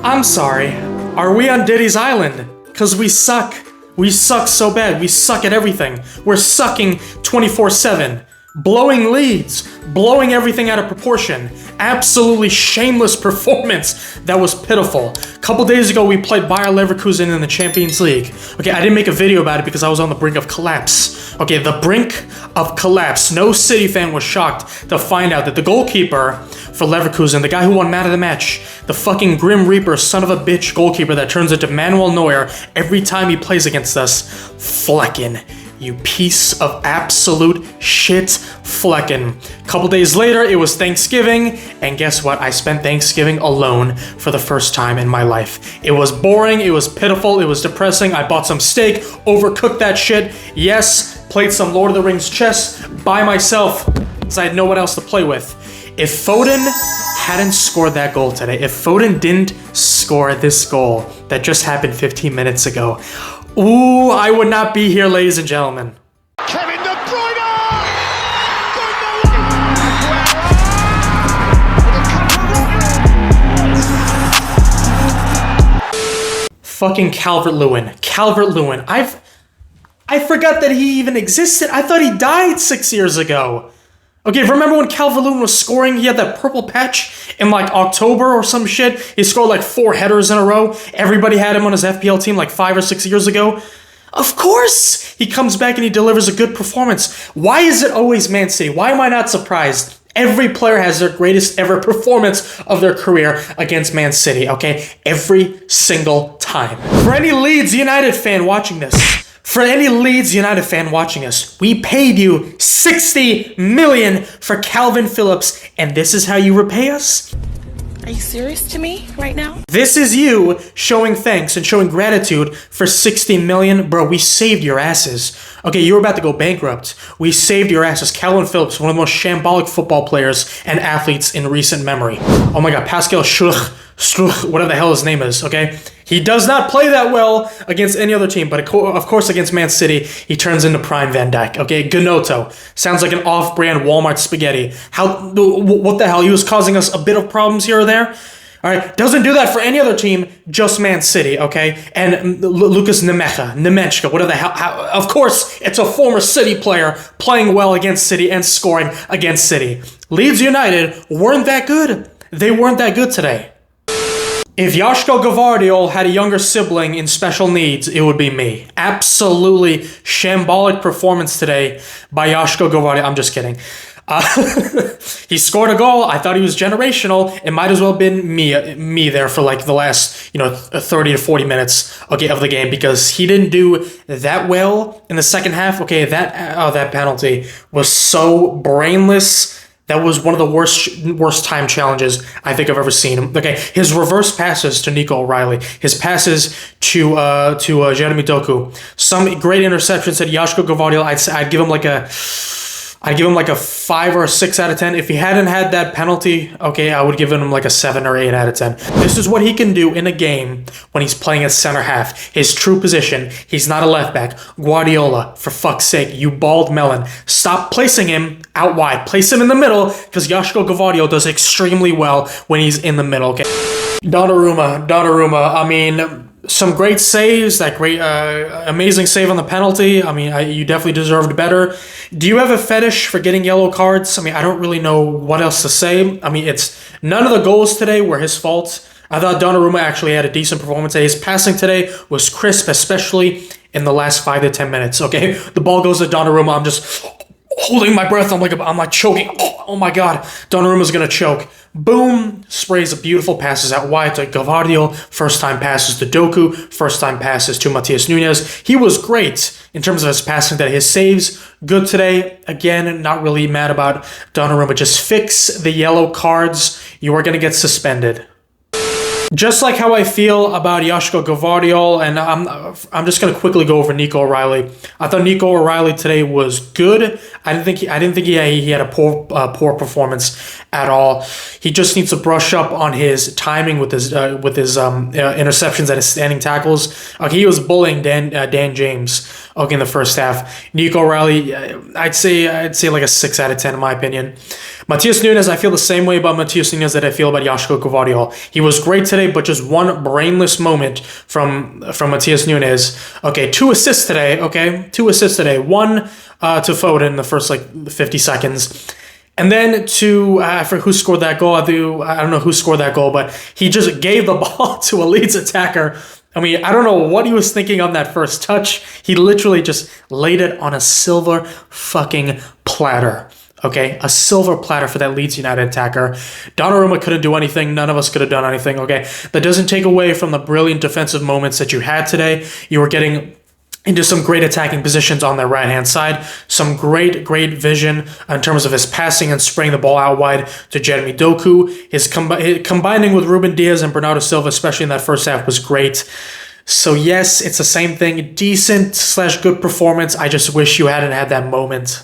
I'm sorry. Are we on Diddy's Island? Cause we suck. We suck so bad. We suck at everything. We're sucking 24/7. Blowing leads. Blowing everything out of proportion. Absolutely shameless performance. That was pitiful. A couple days ago, we played Bayer Leverkusen in the Champions League. Okay, I didn't make a video about it because I was on the brink of collapse. Okay, the brink of collapse. No City fan was shocked to find out that the goalkeeper for Leverkusen, the guy who won man of the match, the fucking Grim Reaper, son of a bitch goalkeeper that turns into Manuel Neuer every time he plays against us, Flecken. You piece of absolute shit, Flecken. Couple days later, it was Thanksgiving, and guess what? I spent Thanksgiving alone for the first time in my life. It was boring, it was pitiful, it was depressing. I bought some steak, overcooked that shit. Yes, played some Lord of the Rings chess by myself, because I had no one else to play with. If Foden hadn't scored that goal today, if Foden didn't score this goal that just happened 15 minutes ago, ooh, I would not be here, ladies and gentlemen. Kevin De Bruyne! Fucking Calvert-Lewin. Calvert-Lewin. I forgot that he even existed. I thought he died 6 years ago. Okay, remember when Calvert-Lewin was scoring? He had that purple patch in like October or some shit. He scored like 4 headers in a row. Everybody had him on his FPL team like 5 or 6 years ago. Of course, he comes back and he delivers a good performance. Why is it always Man City? Why am I not surprised? Every player has their greatest ever performance of their career against Man City, okay? Every single time. For any Leeds United fan watching this, we paid you 60 million for Calvin Phillips, and this is how you repay us? Are you serious to me right now? This is you showing thanks and showing gratitude for 60 million? Bro, we saved your asses. Okay, you were about to go bankrupt. We saved your asses. Calvin Phillips, one of the most shambolic football players and athletes in recent memory. Oh my god, Pascal Struch, whatever the hell his name is, okay? He does not play that well against any other team, but of course against Man City, he turns into Prime Van Dijk, okay? Gnotto. Sounds like an off-brand Walmart spaghetti. What the hell? He was causing us a bit of problems here or there. All right, doesn't do that for any other team, just Man City, okay? And Lucas Nemechka, whatever the hell. Of course, it's a former City player playing well against City and scoring against City. Leeds United weren't that good. They weren't that good today. If Tesco Gvardiol had a younger sibling in special needs, it would be me. Absolutely shambolic performance today by Tesco Gvardiol. I'm just kidding. He scored a goal. I thought he was generational. It might as well have been me there for like the last, 30 to 40 minutes, okay, of the game, because he didn't do that well in the second half. Okay, that penalty was so brainless. That was one of the worst time challenges I think I've ever seen. Okay, his reverse passes to Nico O'Reilly, his passes to Jeremy Doku, some great interceptions at Tesco Gvardiol. I'd give him like a 5 or a 6 out of 10. If he hadn't had that penalty, okay, I would give him like a 7 or 8 out of 10. This is what he can do in a game when he's playing at center half. His true position. He's not a left back. Guardiola, for fuck's sake, you bald melon. Stop placing him out wide. Place him in the middle, because Tesco Gvardiol does extremely well when he's in the middle, okay? Donnarumma, I mean, some great saves, that great, amazing save on the penalty. I mean, you definitely deserved better. Do you have a fetish for getting yellow cards? I mean, I don't really know what else to say. I mean, none of the goals today were his fault. I thought Donnarumma actually had a decent performance today. His passing today was crisp, especially in the last 5 to 10 minutes, okay? The ball goes to Donnarumma. I'm just holding my breath. I'm like choking. Oh my god, Donnarumma's gonna choke. Boom, sprays beautiful passes out wide to Gvardiol. First time passes to Doku. First time passes to Matheus Nunes. He was great in terms of his passing today. His saves, good today. Again, not really mad about Donnarumma. Just fix the yellow cards. You are gonna get suspended. Just like how I feel about Tesco Gvardiol, and I'm just gonna quickly go over Nico O'Reilly. I thought Nico O'Reilly today was good. I didn't think he had a poor performance at all. He just needs to brush up on his timing with his interceptions and his standing tackles. Okay, he was bullying Dan James. Okay, in the first half. Nico O'Reilly, I'd say like a 6 out of 10 in my opinion. Matheus Nunes, I feel the same way about Matheus Nunes that I feel about Tesco Gvardiol. He was great today, but just one brainless moment from Matheus Nunes. Okay, 2 assists today, okay? 2 assists today. One to Foden in the first, 50 seconds. And then I forget who scored that goal. I don't know who scored that goal, but he just gave the ball to a Leeds attacker. I mean, I don't know what he was thinking on that first touch. He literally just laid it on a silver fucking platter. Okay, a silver platter for that Leeds United attacker. Donnarumma couldn't do anything. None of us could have done anything. Okay, that doesn't take away from the brilliant defensive moments that you had today. You were getting into some great attacking positions on their right-hand side. Some great vision in terms of his passing and spraying the ball out wide to Jeremy Doku. His combining with Ruben Diaz and Bernardo Silva, especially in that first half, was great. So yes, it's the same thing. Decent/good performance. I just wish you hadn't had that moment.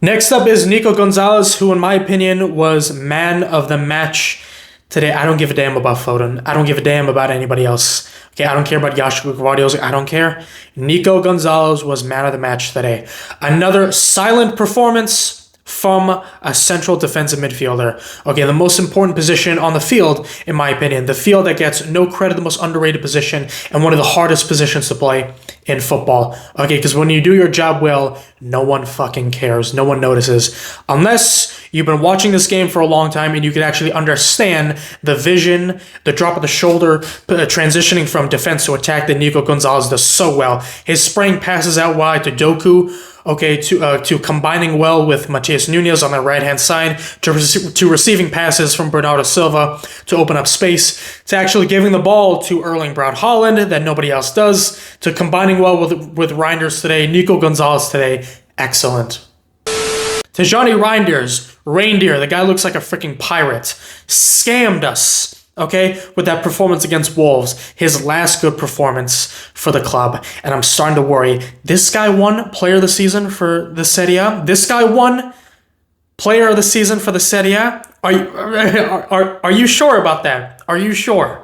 Next up is Nico Gonzalez, who in my opinion was man of the match today. I don't give a damn about Foden. I don't give a damn about anybody else. Okay, I don't care about Tesco Gvardiol. I don't care. Nico Gonzalez was man of the match today. Another silent performance from a central defensive midfielder. Okay, the most important position on the field, in my opinion. The field that gets no credit, the most underrated position, and one of the hardest positions to play in football. Okay, because when you do your job well, no one fucking cares. No one notices. Unless you've been watching this game for a long time and you can actually understand the vision, the drop of the shoulder, transitioning from defense to attack that Nico Gonzalez does so well. His spraying passes out wide to Doku, okay, to combining well with Matheus Nunes on the right-hand side, to receiving passes from Bernardo Silva to open up space, to actually giving the ball to Erling Braut Haaland that nobody else does, to combining well with Reinders today, Nico Gonzalez today, excellent. Tijani Reinders, Reindeer, the guy looks like a freaking pirate, scammed us. Okay, with that performance against Wolves, his last good performance for the club. And I'm starting to worry. This guy won Player of the Season for the Serie A. This guy won Player of the Season for the Serie A. Are you sure about that? Are you sure?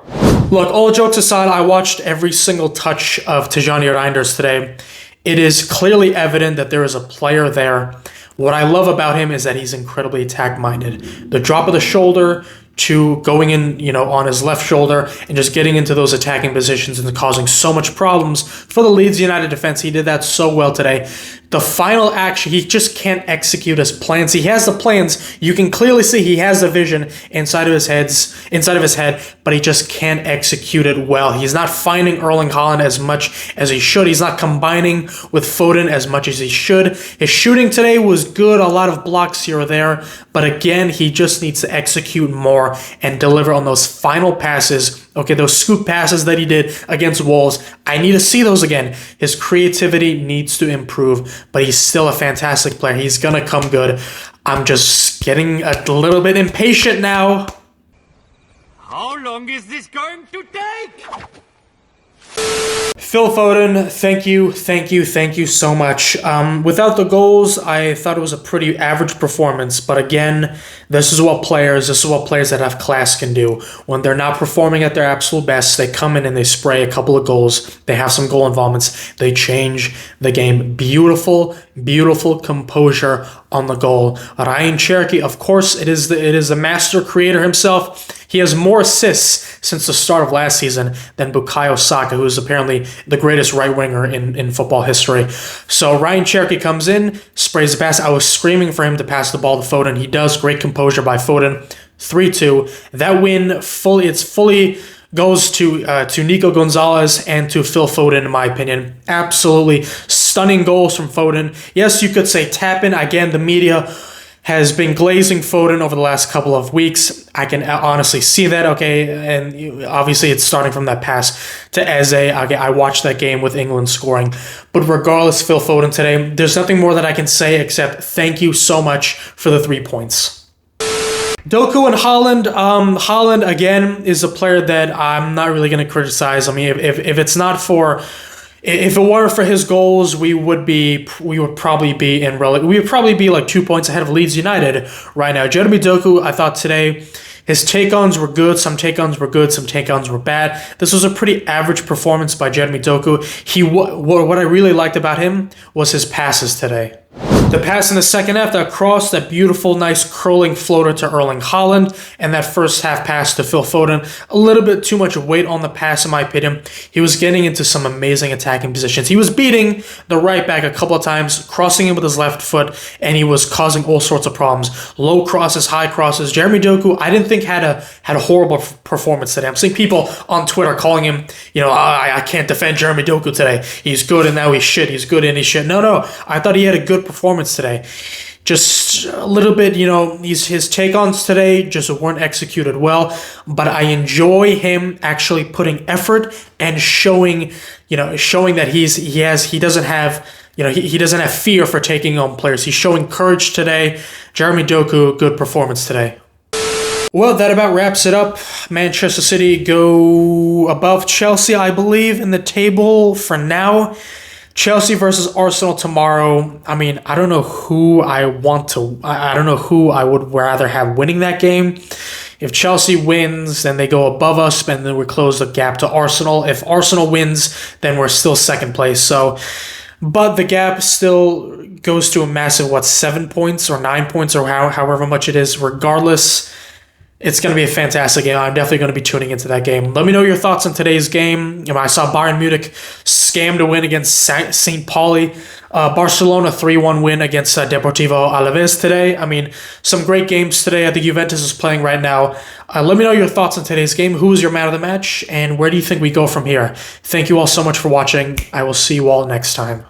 Look, all jokes aside, I watched every single touch of Tijani Reinders today. It is clearly evident that there is a player there. What I love about him is that he's incredibly attack-minded. The drop of the shoulder to going in, on his left shoulder and just getting into those attacking positions and causing so much problems for the Leeds United defense. He did that so well today. The final action, he just can't execute his plans. He has the plans. You can clearly see he has the vision inside of his head, but he just can't execute it well. He's not finding Erling Haaland as much as he should. He's not combining with Foden as much as he should. His shooting today was good, a lot of blocks here or there, but again, he just needs to execute more and deliver on those final passes. Okay, those scoop passes that he did against Wolves, I need to see those again. His creativity needs to improve, but he's still a fantastic player. He's going to come good. I'm just getting a little bit impatient now. How long is this going to take? Phil Foden, thank you so much. Without the goals, I thought it was a pretty average performance, but again, this is what players that have class can do. When they're not performing at their absolute best, they come in and they spray a couple of goals. They have some goal involvements. They change the game. Beautiful composure on the goal. Ryan Cherky, of course, it is the master creator himself. He has more assists since the start of last season than Bukayo Saka, who is apparently the greatest right winger in football history. So Ryan Cherky comes in, sprays the pass. I was screaming for him to pass the ball to Foden. He does. Great composure by Foden. 3-2. That win fully goes to Nico Gonzalez and to Phil Foden, in my opinion. Absolutely stunning goals from Foden. Yes, you could say tap in. Again, the media has been glazing Foden over the last couple of weeks. I can honestly see that, okay? And obviously it's starting from that pass to Eze. Okay, I watched that game with England scoring. But regardless, Phil Foden today, there's nothing more that I can say except thank you so much for the 3 points. Doku and Haaland. Haaland, again, is a player that I'm not really going to criticize. I mean, if it weren't for his goals, we would probably be like 2 points ahead of Leeds United right now. Jeremy Doku, I thought today, his take-ons were good. Some take-ons were good. Some take-ons were bad. This was a pretty average performance by Jeremy Doku. What I really liked about him was his passes today. The pass in the second half, that cross, that beautiful, nice curling floater to Erling Haaland, and that first half pass to Phil Foden. A little bit too much weight on the pass, in my opinion. He was getting into some amazing attacking positions. He was beating the right back a couple of times, crossing in with his left foot, and he was causing all sorts of problems. Low crosses, high crosses. Jeremy Doku, I didn't think had a horrible performance today. I'm seeing people on Twitter calling him, I can't defend Jeremy Doku today. He's good and now he's shit. He's good and he's shit. No. I thought he had a good performance today. Just a little bit, his take-ons today just weren't executed well, but I enjoy him actually putting effort and showing that he doesn't have fear for taking on players. He's showing courage today. Jeremy Doku, good performance today. Well, that about wraps it up. Manchester City go above Chelsea, I believe, in the table for now. Chelsea versus Arsenal tomorrow. I mean, I don't know who I don't know who I would rather have winning that game. If Chelsea wins, then they go above us, and then we close the gap to Arsenal. If Arsenal wins, then we're still second place. But the gap still goes to a massive, 7 points or 9 points or however much it is. Regardless, it's going to be a fantastic game. I'm definitely going to be tuning into that game. Let me know your thoughts on today's game. I saw Bayern Munich scam to win against St. Pauli. Barcelona 3-1 win against Deportivo Alaves today. I mean, some great games today. I think Juventus is playing right now. Let me know your thoughts on today's game. Who is your man of the match? And where do you think we go from here? Thank you all so much for watching. I will see you all next time.